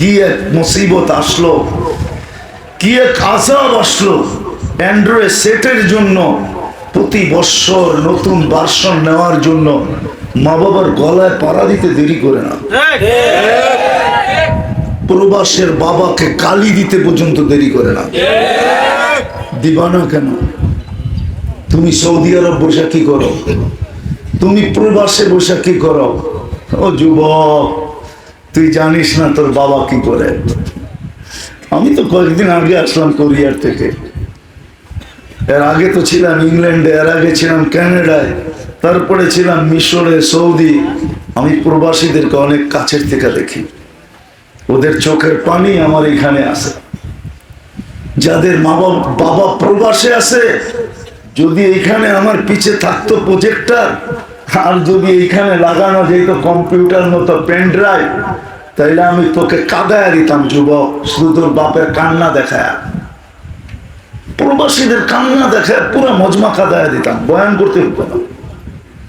কি এক মুসিবত আসলো, কি এক আযাব আসলো। অ্যান্ড্রয়েড সেটের জন্য প্রতি বছর নতুন ভার্সন নেওয়ার জন্য মা বাবার গলায় পাড়া দিতে দেরি করে না। প্রবাসের বাবাকে গালি দিতে পর্যন্ত দেরি করে না। দিবা না কেন? তুমি সৌদি আরব বসে কি করো? তুমি প্রবাসে বসে কি করো? ও যুবক, তুই জানিস না তোর বাবা কি করে। আমি তো কয়েকদিন আগে আসলাম কোরিয়ার থেকে। এর আগে তো ছিলাম ইংল্যান্ডে, এর আগে ছিলাম কানাডায়, তারপরে ছিলাম মিশরে, সৌদি। আমি প্রবাসীদেরকে অনেক কাছের থেকে দেখি। ওদের চোখের পানি আমার এখানে আছে। যাদের মা বাবা প্রবাসে আছে, যদি এখানে আমার পিছে থাকতো প্রজেক্টর, আর যদি এইখানে লাগানো যেত কম্পিউটার মতো পেন ড্রাইভ, তাইলে আমি তোকে কাঁদায় দিতাম যুবক, শুধু তোর বাপের কান্না দেখায়। প্রবাসীদের কান্না দেখায় পুরো মজমা কাঁদায় দিতাম, বয়ান করতে হতো না।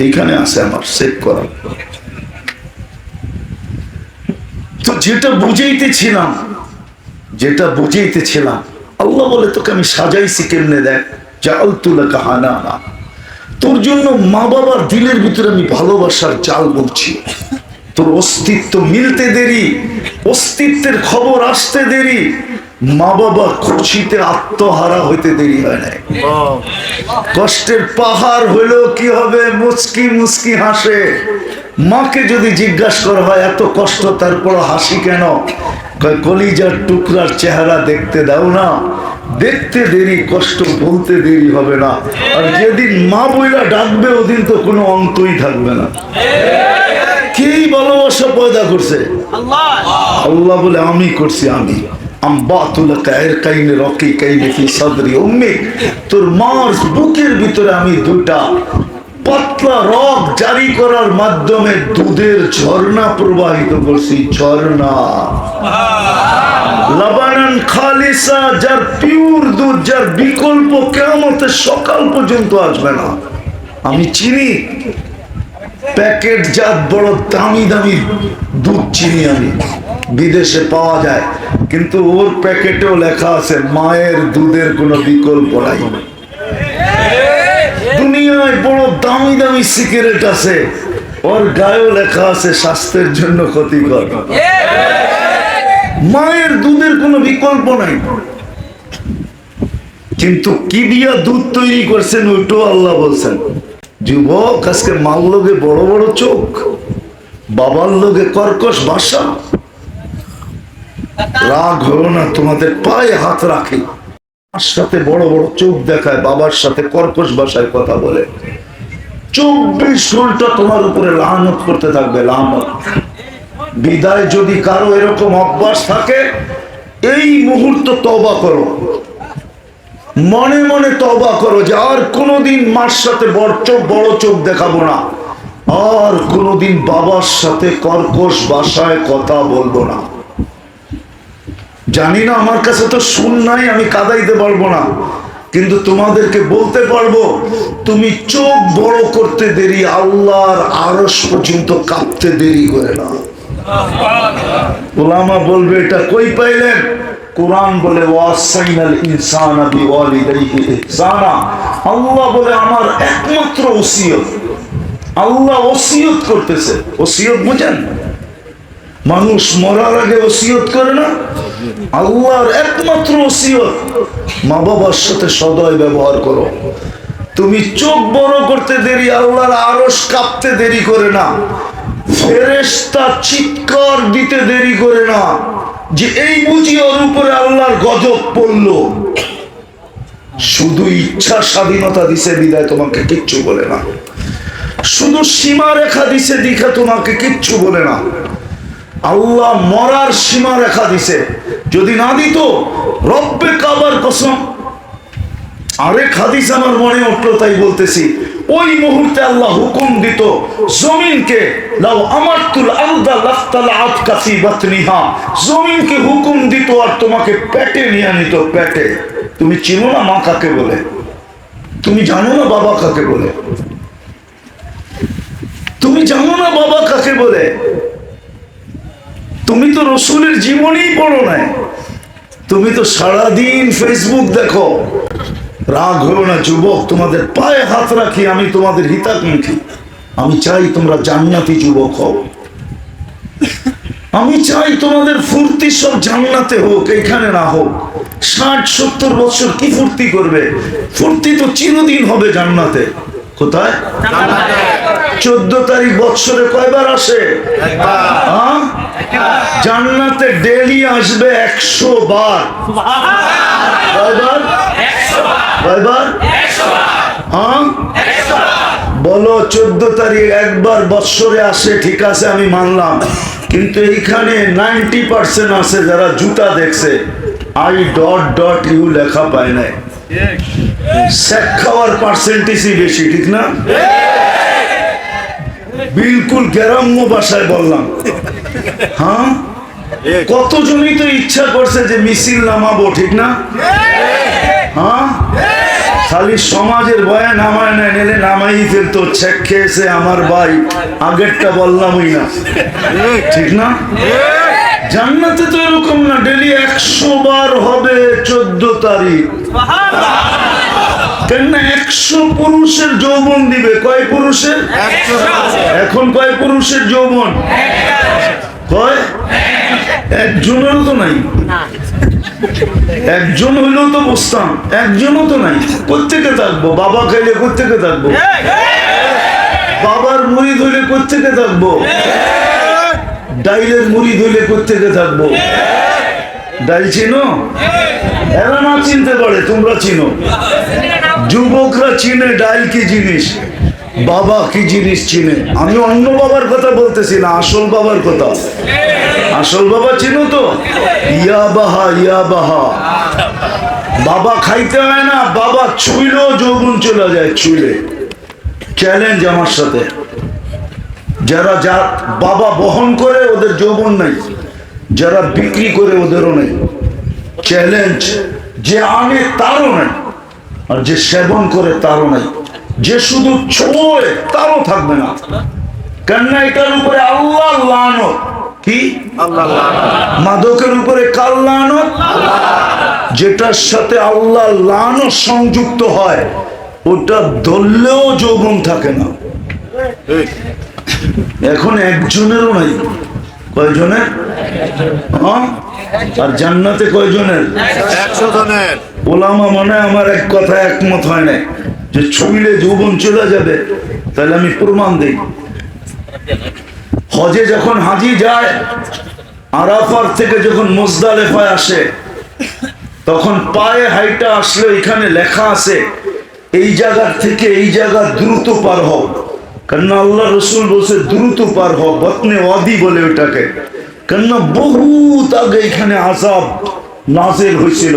এইখানে আছে আমার সেভ করা। তো যেটা বুঝাইতেছিলাম, আল্লাহ বলে তোকে আমি সাজাইছি কেমনে, দেখ জাআলতু লাকা হানানা, তোর জন্য মা বাবার দিলের ভিতরে আমি ভালোবাসার জাল বলছি। তোর অস্তিত্ব মিলতে দেরি, অস্তিত্বের খবর আসতে দেরি, মা বাবা খুশিতে আত্মহারা হইতে দেরি হয় নাই। কষ্টের পাহাড় হইলেও কি হবে, মুচকি মুচকি হাসে। মাকে যদি জিজ্ঞাসা করা হয় এত কষ্ট তারপর হাসি কেন, কলিজার টুকরার চেহারা দেখতে দাও না। দেখতে দেরি, কষ্ট বলতে দেরি হবে না। আর যেদিন মা বইলা ডাকবে ওদিন তো কোনো অন্তই থাকবে না। কে ভালোবাসা পয়দা করছে? আল্লাহ বলে আমি করছি। আমি তোর মার বুকের ভিতরে আমি দুটা পাতলা রগ জারি করার মাধ্যমে দুধের ঝর্ণা প্রবাহিত করছি। ঝর্ণা লাবানান খালিসা, যার পিওর দুধ, যার বিকল্প কিয়ামতের সকাল পর্যন্ত আসবে না। আমি চিনি প্যাকেট জাত বড় দামি দামি দুধ চিনি আমি, বিদেশে পাওয়া যায়, কিন্তু ওর প্যাকেটেও লেখা আছে মায়ের দুধের কোনো বিকল্প নাই। দুনিয়ায় বড় দামি দামি সিগারেট আছে, ওর গায়েও লেখা আছে স্বাস্থ্যের জন্য ক্ষতিকর। মায়ের দুধের কোনো বিকল্প নাই। কিন্তু কি দিয়া দুধ তৈরি করছেন ওইটাও আল্লাহ বলছেন। যুবক, আজকে মার লোকে বড় বড় চোখ, বাবার লোকে কর্কশ ভাষা। রাগ হলো না, তোমাদের পায়ে হাত রাখি। মার সাথে বড় বড় চোখ দেখায়, বাবার সাথে কর্কশ ভাষায় কথা বলে। 24 ঘন্টা তোমার উপরে লানত করতে থাকবে, লানত। বিদায় যদি কারো এরকম অভ্যাস থাকে, এই মুহূর্তে তওবা করো, মনে মনে তওবা করো যে আর কোনোদিন মার সাথে বড় চোখ দেখাবো না, আর কোনোদিন বাবার সাথে কর্কশ ভাষায় কথা বলবো না। জানি না, আমার কাছে তো শুন নাই, আমি কাঁদাইতে পারবো না, কিন্তু তোমাদেরকে বলতে পারবো, তুমি চোখ বড় করতে দেরি, আল্লাহর আরশ পর্যন্ত কাঁপতে দেরি করে না। উলামা বলবে এটা কই পাইলেন? কোরআন বলে ওয়াসাইনাল ইনসানা বিওয়ালিদাইহি ইহসানা। আল্লাহ বলে আমার একমাত্র ওসিয়ত। আল্লাহ ওসিয়ত করতেছে। ওসিয়ত বুঝেন? মানুষ মরার আগে ওসিয়ত করে না? আল্লাহর একমাত্র ওসিয়ত, মা বাবার সাথে সদয় ব্যবহার করো। তুমি চোখ বড় করতে দেরি, আল্লাহর আরশ কাঁপতে দেরি করে না। ফেরেশতা চিৎকার দিতে দেরি করে না যে এই বুঝি ওর উপরে আল্লাহর গজব পড়লো। শুধু ইচ্ছা স্বাধীনতা দিছে বিদায় তোমাকে কিচ্ছু বলে না। শুধু সীমা রেখা দিছে দীক্ষা তোমাকে কিচ্ছু বলে না। আল্লাহ মরার সীমা রেখা দিছে, যদি না দিত রব্বে কাবার কসম। আরেক হাদিস আমার মনে উঠলো তাই বলতেছি, ওই মুহূর্তে আল্লাহ হুকুম দিত জমিনকে, লাউ আমারতুল আরদা লাফতালাআত কাফি বাতনিহা, জমিনকে হুকুম দিত আর তোমাকে পেটে নিয়ে নিত, পেটে। তুমি চিনো না মা কাকে বলে? তুমি জানো না বাবা কাকে বলে? তুমি জানো না বাবা কাকে বলে? তুমি তো রসুলের জীবনই পড়ো নাই, তুমি তো সারাদিন ফেসবুক দেখো। রাগ হলো না যুবক, তোমাদের পায়ে হাত রাখি, আমি তোমাদের হিতাকাঙ্ক্ষী। আমি চাই তোমরা জান্নাতি যুবক হও। আমি চাই তোমাদের ফুর্তি সব জান্নাতে হোক, এখানে না হোক। 60-70 বছর কি ফুর্তি করবে? ফুর্তি তো চিরদিন হবে জান্নাতে। কোথায়? 14 তারিখ বছরে কয়বার আসে? জান্নাতে ডেলি আসবে 100 বার। কয়বার? কয়বার? বলো 14 তারিখ একবার বছরে আসে, ঠিক আছে আমি মানলাম, কিন্তু এইখানে 90% আছে যারা জুতা দেখছে, I.U লেখা পায় নাই। শেখ খাওয়ার পার্সেন্টেজই বেশি, ঠিক না? বিলকুল গ্রাম্য ভাষায় বললাম। হ্যাঁ, কতজনই তো ইচ্ছা করছে যে মিছিল নামাবো, ঠিক না? হ্যাঁ, খালি সমাজের ভয়ে নামায় না, নেলে নামাই ফেলতো। ছেক খেয়েছে আমার ভাই, আগেরটা বললামই না, ঠিক না? জান্নাতে তো এরকম না, ডেলি 100 বার হবে 14 তারিখ। কেন? 100 পুরুষের যৌবন দিবে। কয় পুরুষের? এখন কয় পুরুষের যৌবন? কয়? একজনেরও তো নাই। একজন হইলেও তো বুঝতাম, একজনও তো নাই। কোত্থেকে থাকবো? বাবা খাইলে কোত্থেকে থাকবো? বাবার মুড়ি ধইলে কোত্থেকে থাকবো? ডাইলের মুড়ি ধইলে কোত্থেকে থাকবো? ডাইল চিনো? এরা না চিনতে পারে, তোমরা চিনো। যুবকরা চিনে ডাইল কি জিনিস, বাবা কি জিনিস চিনে। আমি অন্য বাবার কথা বলতেছি না, আসল বাবার কথা। আসল বাবা চিনো তো? ইয়া বাহা, ইয়া বাহা। বাবা খাইতে হয় না, বাবা ছুইলেও যৌবন চলে যায়, ছুইলে। চ্যালেঞ্জ আমার সাথে, যারা যা বাবা বহন করে ওদের যৌবন নাই, যারা বিক্রি করে ওদেরও নাই। চ্যালেঞ্জ, যে আনে তারও নাই, আর যে সেবন করে তারও নাই। যে শুধু ছোঁয় তারও থাকবে না। কেননা এটার উপরে আল্লাহ লানত। কি? মাদকের উপরে কার লানত? যেটার সাথে আল্লাহ লানত সংযুক্ত হয়, ওটা ধরলেও যৌবন থাকে না। এখন একজনেরও নাই। কয়জনের? আর জান্নাতে কয়জনের? 100 জনের। ওলামা মনে আমার এক কথা একমত হয় না যে ছুঁইলে যৌবন চলে যাবে। তাহলে আমি প্রমাণ দিই। হজে যখন হাজি যায়, আরাফার থেকে যখন মুজদালিফায় আসে, তখন পায়ে হাইটা আসলে এখানে লেখা আছে এই জায়গা থেকে এই জায়গা দ্রুত পার হও। কারণ আল্লাহ রসুল বলছে দ্রুত পার হও, বতনে ওয়াদি বলে ওটাকে। কেন? বহুত আগে এখানে আযাব নাযিল হয়েছিল।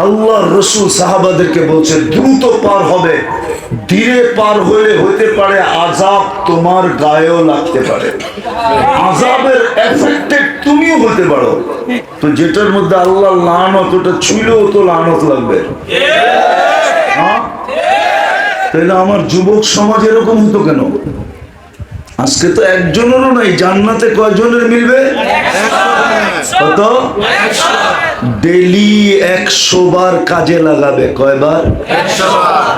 আল্লাহ রসুল সাহাবাদেরকে বলছে দ্রুত পার হবে, ধীরে পার হইলে হইতে পারে আযাব তোমার গায়েও লাগতে পারে, আযাবের এফেক্টেড তুমিও হতে পারো। তো যেটার মধ্যে আল্লাহ লানত, ওটা ছুঁলেও তো লানত লাগবে। হ্যাঁ, তাহলে আমার যুবক সমাজ এরকম হতো কেন? আজকে তো একজনেরও নাই। জান্নাতে কয়জনের মিলবে? কত? ডেলি 100 বার কাজে লাগাবে। কয়বার? 100 বার।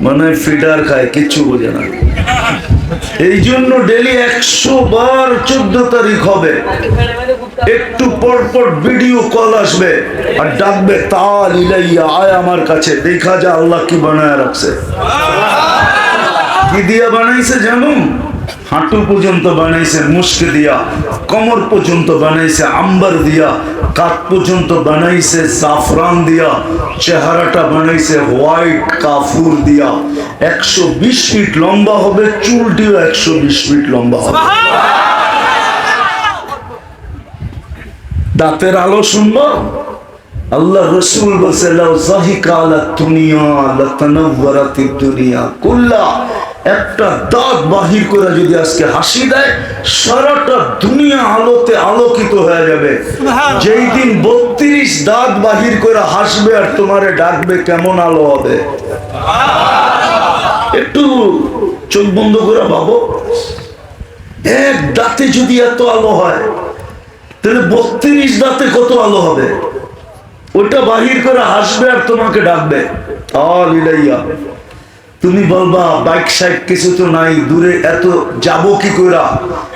মানে ফিডার খায়, কিচ্ছু বোঝে না। এই জন্য ডেলি 100 বার 14 তারিখ হবে। একটু পর পর ভিডিও কল আসবে আর ডাকবে, তাল ইলাইয়া, আয় আমার কাছে, দেখা যা আল্লাহ কি বানায় রাখছে। কি দিয়া বানাইছে জানো? হাঁটু পর্যন্ত বানাইছে মুস্ক দিয়া, কোমর পর্যন্ত বানাইছে আম্বার দিয়া, কাঁধ পর্যন্ত বানাইছে জাফরান দিয়া, চেহারাটা বানাইছে হোয়াইট কাফুর দিয়া। 120 ফিট লম্বা হবে, চুলটিও 120 ফিট লম্বা হবে। দাঁতের আলো শুনবো? আল্লাহ রসুল বলছে লাউ যাহিকা আলা দুনিয়া লাতানাওয়ারাতিদ দুনিয়া কুল্লা। একটা দাঁত বাহির করে যদি আজকে হাসি দেয়, সারাটা দুনিয়া আলোতে আলোকিত হয়ে যাবে। যেই দিন 32 দাঁত বাহির করে হাসবে আর তোমারে ডাকবে, কেমন আলো হবে? একটু চোখ বন্ধ করে ভাবো, এক দাঁতে যদি এত আলো হয়, তাহলে 32 দাঁতে কত আলো হবে? ওটা বাহির করে হাসবে আর তোমাকে ডাকবে, আলিলাইয়া। তুমি বলবা বাইক সাইক কিছু তো নাই, দূরে এত যাবো কি কইরা?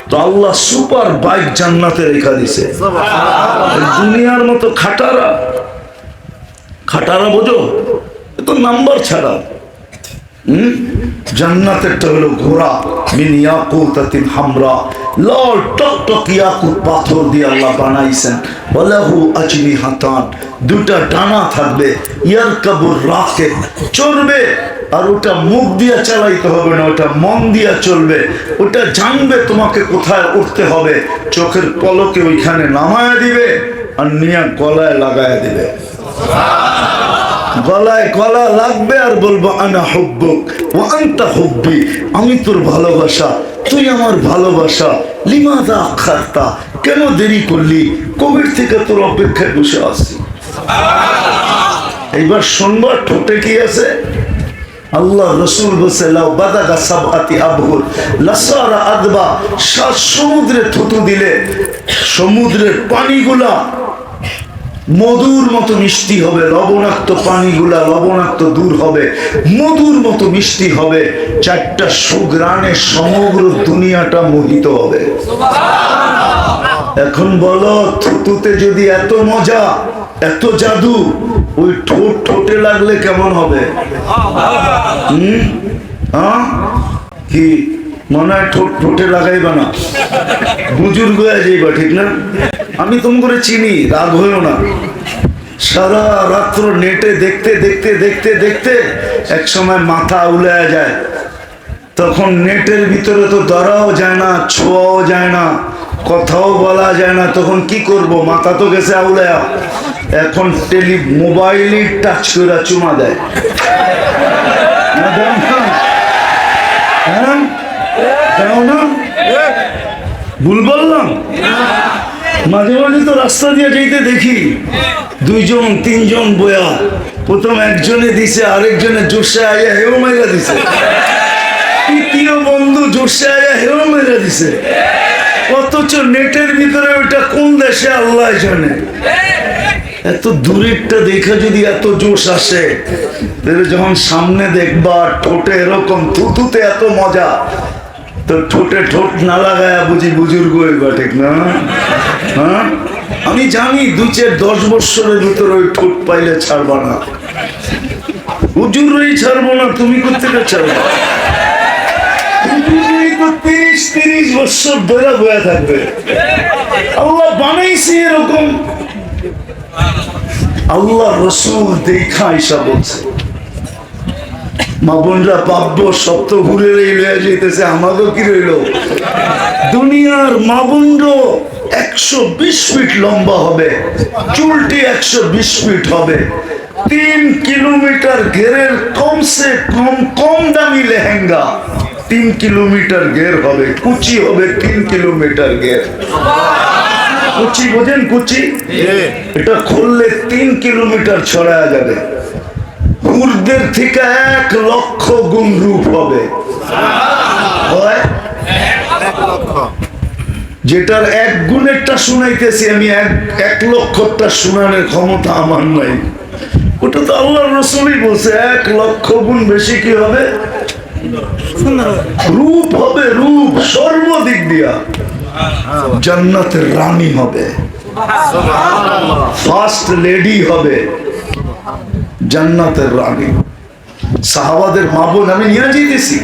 তো আল্লাহ সুপার বাইক জান্নাতে রেখা দিছে। দুনিয়ার মতো খাটারা, খাটারা বোঝো, এত নাম্বার ছাড়া। জান্নাতেরটা হলো ঘোড়া, মিন ইয়াকুতাতিন হামরা, লাল টকটক ইয়াকুত পাথর দিয়ে আল্লাহ বানাইছেন। ওয়ালাহু আজনিহাতান, দুটা ডানা থাকবে। ইয়ারকাবুর রাকিব, চড়বে। আর ওটা মুখ দিয়ে চালাইতে হবে না, ওটা মন দিয়ে চলবে। ওটা জানবে তোমাকে কোথায় উঠতে হবে, চোখের পলকে ওইখানে নামায়া দিবে আর নিয়ে গলায় লাগায়া দিবে। গলায় গলা লাগবে আর বলবো আনা হুব্বুক ওয়া আনতা হুব্বি, আমি তোর ভালোবাসা, তুই আমার ভালোবাসা। লিমাযা আখারতা, কেন দেরি করলি? কবির থেকে তোর অপেক্ষায় বসে আছি। এইবার শুনবা ঠোঁটে কি আছে? আল্লাহ রসুল বলছে লাউ বাদাগা সাবআতি আবহুর লাসারা আদবা, 7 সমুদ্রে থুতু দিলে সমুদ্রের পানিগুলা মধুর মতো মিষ্টি হবে, লবণাক্ত পানিগুলা লবণাক্ত দূর হবে, মধুর মতো মিষ্টি হবে। 4টা সুঘ্রাণে সমগ্র দুনিয়াটা মোহিত হবে। এখন বলো, থুতুতে যদি এত মজা, এত জাদু, ওই ঠোঁট ঠোঁটে লাগলে কেমন হবে? কি মনে হয় ঠোঁট ঠোঁটে লাগাইবা না, বুজুর্গ হয়ে যাইবা, ঠিক না? আমি তুমি করে চিনি, রাগ হইও না। সারা রাত্র নেটে দেখতে দেখতে দেখতে দেখতে এক সময় মাথা উলায়া যায়। তখন নেটের ভিতরে তো ধরাও যায় না, ছোঁয়াও যায় না, কথাও বলা যায় না। তখন কি করব? মাথা তো গেছে আউলায়া। এখন মোবাইলই টাচ করে চুমা দেয়। ভুল বললাম? মাঝে মাঝে তো রাস্তা দিয়ে যেতে দেখি 2জন 3জন বয়া, প্রথম একজনে দিছে, আরেকজনে জোরসে আয়া হেও মাইরা দিছে, তৃতীয় বন্ধু জোরসে আয়া হেও মাইরা দিছে। অথচ নেটের ভিতরে ওইটা কোন দেশে আল্লাহ জানে। এত দূরেরটা দেখা যদি এত জোশ আসে, তাহলে যখন সামনে দেখবা ঠোঁটে এরকম থুতুতে এত মজা, তো ঠোঁটে ঠোঁট না লাগায় বুঝি বুজুর্গ হইবা, ঠিক না? হ্যাঁ, আমি জানি 2-10 বছরের ভিতরে ওই ঠোঁট পাইলে ছাড়বা না, হুজুরই ছাড়বো না, তুমি কোথেকে ছাড়বা? 30 বছর ধরে বয়া থাকবে। আল্লাহ বানাইছে এরকম। আল্লাহ রসুল দেখা আইসা বলছে, মা বোনরা পাব্য সপ্ত ঘুরে লইয়া যেতেছে, আমাকেও কি রইল? দুনিয়ার মা বোনরা 120 ফিট লম্বা হবে, চুলটি 120 ফিট হবে, 3 কিলোমিটার ঘেরের কমসে কম দামি লেহেঙ্গা, 3 কিলোমিটার ঘের হবে, কুচি হবে 3 কিলোমিটার ঘের। কুচি বোঝেন? কুচি এটা খুললে 3 কিলোমিটার ছড়ায়া যাবে। হুরদের থেকে 1 লক্ষ গুণ রূপ হবে। যেটার 1 গুণেরটা শুনাইতেছি আমি, 1 লক্ষটা শুনানোর ক্ষমতা আমার নাই। ওটা তো আল্লাহ রসুলই বলছে, 1 লক্ষ গুণ বেশি কি হবে? রূপ হবে, রূপ সর্বদিক দিয়া। জান্নাতের রানী হবে, ফার্স্ট লেডি হবে, জান্নাতের রানী। সাহাবাদের মা বোন, আমি নিয়ে যেতেছি,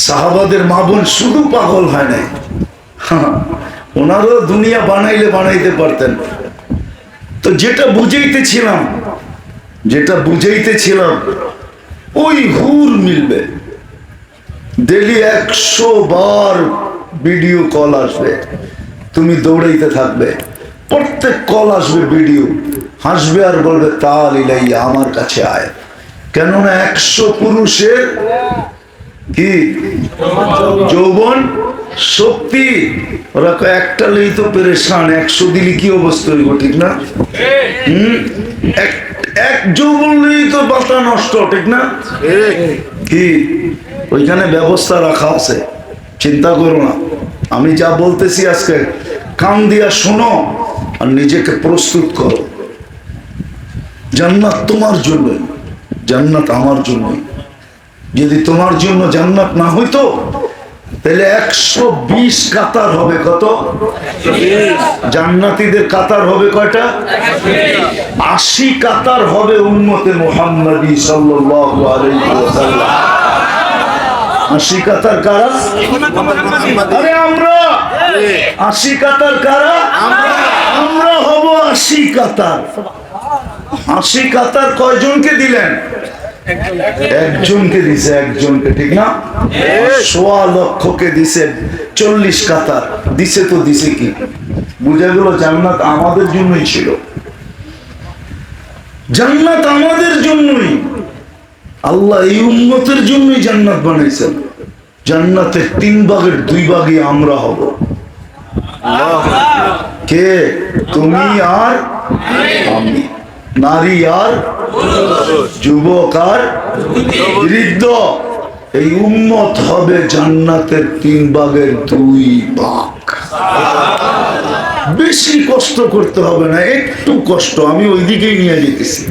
সাহাবাদের মা বোন শুধু পাগল হয় নাই, ওনারও দুনিয়া বানাইলে বানাইতে পারতেন। তো যেটা বুঝাইতেছিলাম ওই হুর মিলবে, ডেলি 100 বার ভিডিও কল আসবে, তুমি দৌড়াইতে থাকবে, প্রত্যেক কল আসবে ভিডিও, হাসবে আর বলবে তাল ইলাইয়া, আমার কাছে আয়। কেননা 100 পুরুষের কি যৌবন শক্তি, ওরা একটা লেই তো পেরেশান, 100 দিলি কি অবস্থা হইব, ঠিক না? এক যৌবন লেই তো বাতা নষ্ট, ঠিক না? কি ওইখানে ব্যবস্থা রাখা আছে, চিন্তা করো না। আমি যা বলতেছি আজকে কান দিয়া শোনো আর নিজেকে প্রস্তুত করো। জান্নাত তোমার জন্যই, জান্নাত আমার জন্যই। যদি তোমার জন্য জান্নাত না হইতো তাহলে 120 কাতার হবে। কত? জান্নাতীদের কাতার হবে কয়টা? 80 কাতার হবে উম্মতে মুহাম্মাদি সাল্লাল্লাহু আলাইহি ওয়াসাল্লাম। 80 কাতার কারা? আরে আমরা। 80 কাতার কারা? আমরা হব 80 কাতার। 80 কাতার কয়জনকে দিলেন? একজনকে দিছে, একজনকে, ঠিক না? 1.25 লক্ষকে দিছে 40 কাতার দিছে। তো দিছে কি? বুঝা গেল জান্নাত আমাদের জন্যই ছিল, জান্নাত আমাদের জন্যই। আল্লাহ এই উম্মতের জন্যই জান্নাত বানাইছেন। জান্নাতের 3 ভাগের 2 ভাগই আমরা হব। কে? তুমি আর আমি, নারী আর যুবক আর বৃদ্ধ। এই উম্মত হবে জান্নাতের 3 ভাগের 2 ভাগ। বেশি কষ্ট করতে হবে না, একটু কষ্ট। আমি ওইদিকেই নিয়ে যেতেছি।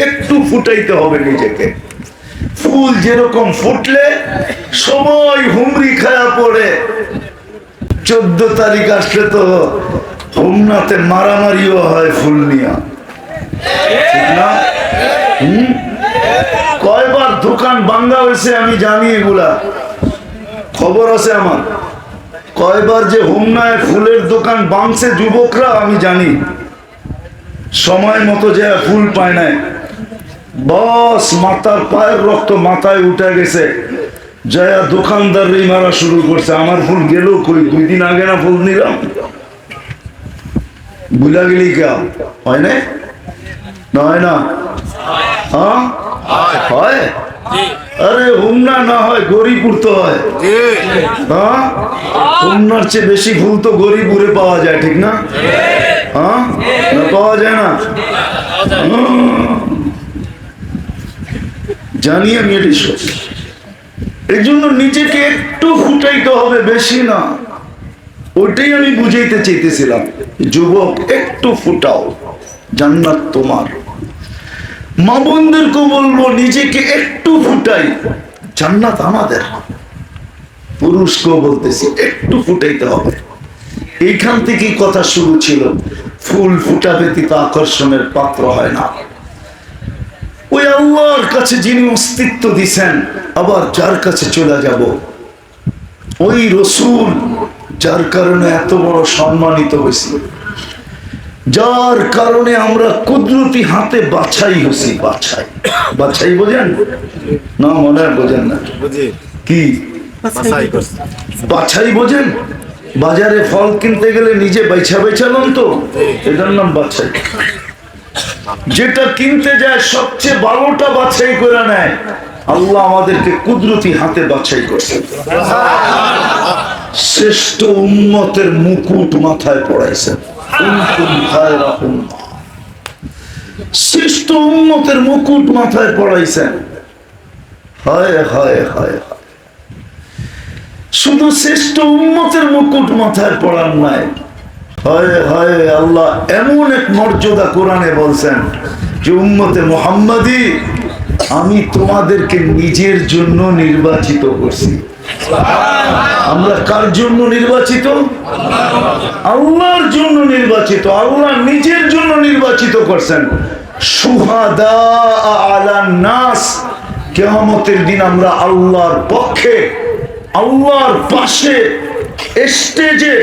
একটু ফুটাইতে হবে নিজেকে। ফুল যেরকম ফুটলে সবাই হুমড়ি খায়া পড়ে, 14 তারিখ আসলে তো হোমনাতে মারামারিও হয় ফুল নিয়া, ঠিক না? কয়বার দোকান ভাঙ্গা হয়েছে আমি জানি, এগুলা খবর আছে আমার। কয়বার যে হোমনায় ফুলের দোকান ভাঙছে যুবকরা আমি জানি। সময় মতো যে ফুল পায় নাই, বস মাথার পায়ের রক্ত মাথায় উঠে গেছে, জয়া দোকানদার মারা শুরু করছে। আমার ফুল গেল কই? 2 দিন আগে না ফুল নিলাম। বুঝা গেলি কে? হয় না? নয় না? হ্যাঁ হয়। আরে হুমনা না হয় গরিপুর তো হয়। হ্যাঁ, হুমনার চেয়ে বেশি ফুল তো গরিপুরে পাওয়া যায়, ঠিক না? হ্যাঁ, না পাওয়া যায় না? জানি আমি এটি। এই জন্য নিজেকে একটু ফুটাইতে হবে, বেশি না। ওইটাই আমি বুঝাইতে চাইতেছিলাম। যুবক, একটু ফুটাও, জান্নাত তোমার। মা বোনদেরকে বলবো নিজেকে একটু ফুটাই, জান্নাত আমাদের। পুরুষকেও বলতেছি একটু ফুটাইতে হবে। এইখান থেকেই কথা শুরু ছিল। ফুল ফুটা ব্যতীত আকর্ষণের পাত্র হয় না। ওই আল্লাহর কাছে যিনি অস্তিত্ব দিছেন, আবার যার কাছে চলে যাব, ওই রসুল যার কারণে এত বড় সম্মানিত হয়েছি, যার কারণে আমরা কুদরতি হাতে বাছাই হয়েছি। বাছাই, বাছাই বোঝেন না? মনে হয় বোঝেন না। কি বাছাই বোঝেন? বাজারে ফল কিনতে গেলে নিজে বাইছা বাইছা লন তো, এটার নাম বাছাই। যেটা কিনতে যায় সবচেয়ে ভালোটা বাছাই করে নেয়। আল্লাহ আমাদেরকে কুদরতি হাতে বাছাই করছে। শ্রেষ্ঠ উম্মতের মুকুট মাথায় পড়াইছেন। শ্রেষ্ঠ উম্মতের মুকুট মাথায় পড়াইছেন। হায় হায় হায়, শুধু শ্রেষ্ঠ উম্মতের মুকুট মাথায় পড়ার নাই, হায় হায়, আল্লাহ এমন এক মর্যাদা কোরআনে বলছেন যে উম্মতে মুহাম্মাদি, আমি তোমাদেরকে নিজের জন্য নির্বাচিত করছি। আমরা কার জন্য নির্বাচিত? আল্লাহর জন্য নির্বাচিত। আল্লাহ নিজের জন্য নির্বাচিত করছেন। শুহাদা আলান নাস, কিয়ামতের দিন আমরা আল্লাহর পক্ষে, আল্লাহর পাশে স্টেজে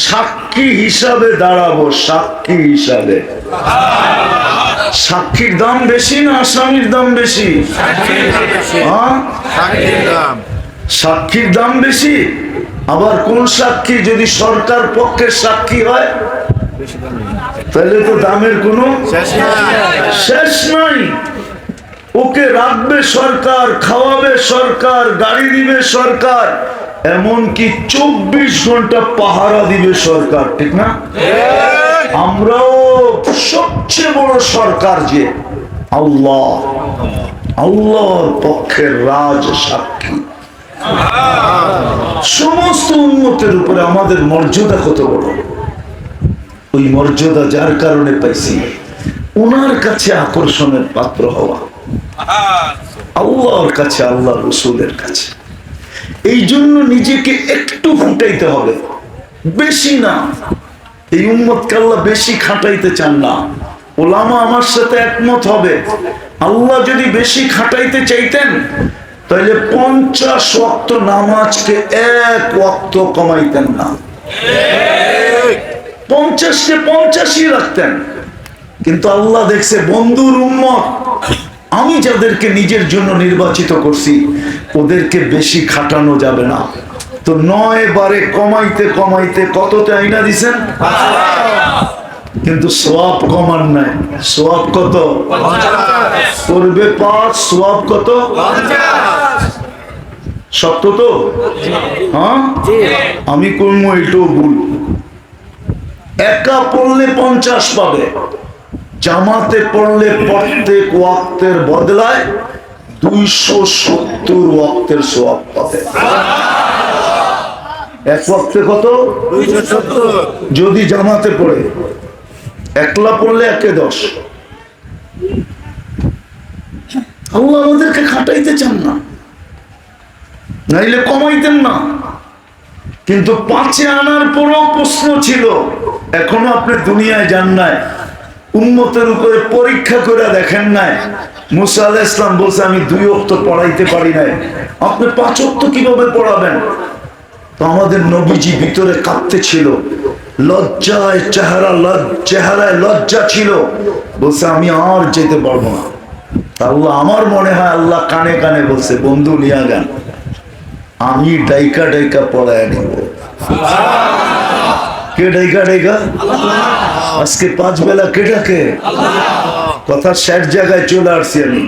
সাক্ষী হিসাবে দাঁড়াবো। সাক্ষী হিসাবে। সাক্ষীর দাম বেশি না আসামির দাম বেশি? সাক্ষীর দাম বেশি। আবার কোন সাক্ষী? যদি সরকার পক্ষের সাক্ষী হয় তাহলে তো দামের কোনো শেষ নাই। ওকে রাখবে সরকার, খাওয়াবে সরকার, গাড়ি দিবে সরকার, এমনকি 24 ঘন্টা পাহারা দিবে সরকার, ঠিক না? আমরাও সবচেয়ে বড় সরকার যে আল্লাহ, আল্লাহর পক্ষের রাজ সাক্ষী। সমস্ত উম্মতের উপরে আমাদের মর্যাদা কত বড়। ওই মর্যাদা যার কারণে পাইছি, ওনার কাছে আকর্ষণের পাত্র হওয়া, আল্লাহর কাছে, আল্লাহ রসুলের কাছে। এই জন্য নিজেকে একটু ফুটাইতে হবে, বেশি না। এই উম্মতকে আল্লাহ বেশি খাটাইতে চান না। ওলামা আমার সাথে একমত হবে, আল্লাহ যদি বেশি খাটাইতে চাইতেন তাহলে 50 ওয়াক্ত নামাজকে 1 ওয়াক্ত কমাইতেন না, 50-কে 50-ই রাখতেন। কিন্তু আল্লাহ দেখছে বন্ধুর উম্মত, আমি যাদেরকে নিজের জন্য নির্বাচিত করছি ওদেরকে বেশি খাটানো যাবে না। তো 9 বারে কমাইতে কমাইতে কততে আইনা দিছেন, কিন্তু সওয়াব কমান নাই। সওয়াব কত? করবে 5, সওয়াব কত? সত্য তো? হ্যাঁ, আমি করবো এটাও ভুল। একা পড়লে 50 পাবে, জামাতে পড়লে প্রত্যেক ওয়াক্তের বদলায় 270 ওয়াক্তের সওয়াব পাবে। এক ওয়াক্তে কত? 270। যদি জামাতে পড়ে, একলা পড়লে 1-10। আল্লাহ আমাদেরকে খাটাইতে চান না, নাইলে কমাইতেন না। কিন্তু 5-এ আনার পরও প্রশ্ন ছিল, এখনো আপনি দুনিয়ায় যান নাই, উম্মতের উপরে পরীক্ষা করে দেখেন নাই। মুসা আলাইহিস সালাম বলছে আমি 2 ওয়াক্ত পড়াইতে পারি নাই, আপনি 5 ওয়াক্ত কিভাবে পড়াবেন? তো আমাদের নবীজি ভিতরে কাঁপতে ছিল, লজ্জায় চেহারায় লজ্জা ছিল, বলছে আমি আর যেতে পারবো না। আল্লাহ, আমার মনে হয় আল্লাহ কানে কানে বলছে, বন্ধু নিয়া গান, আমি ডাইকা ডাইকা পড়ায় নিব। কে ডাইকা ডাইকা? আজকে 5 বেলা কে ডাকে? কথা শেষ জায়গায় চলে আসছি আমি।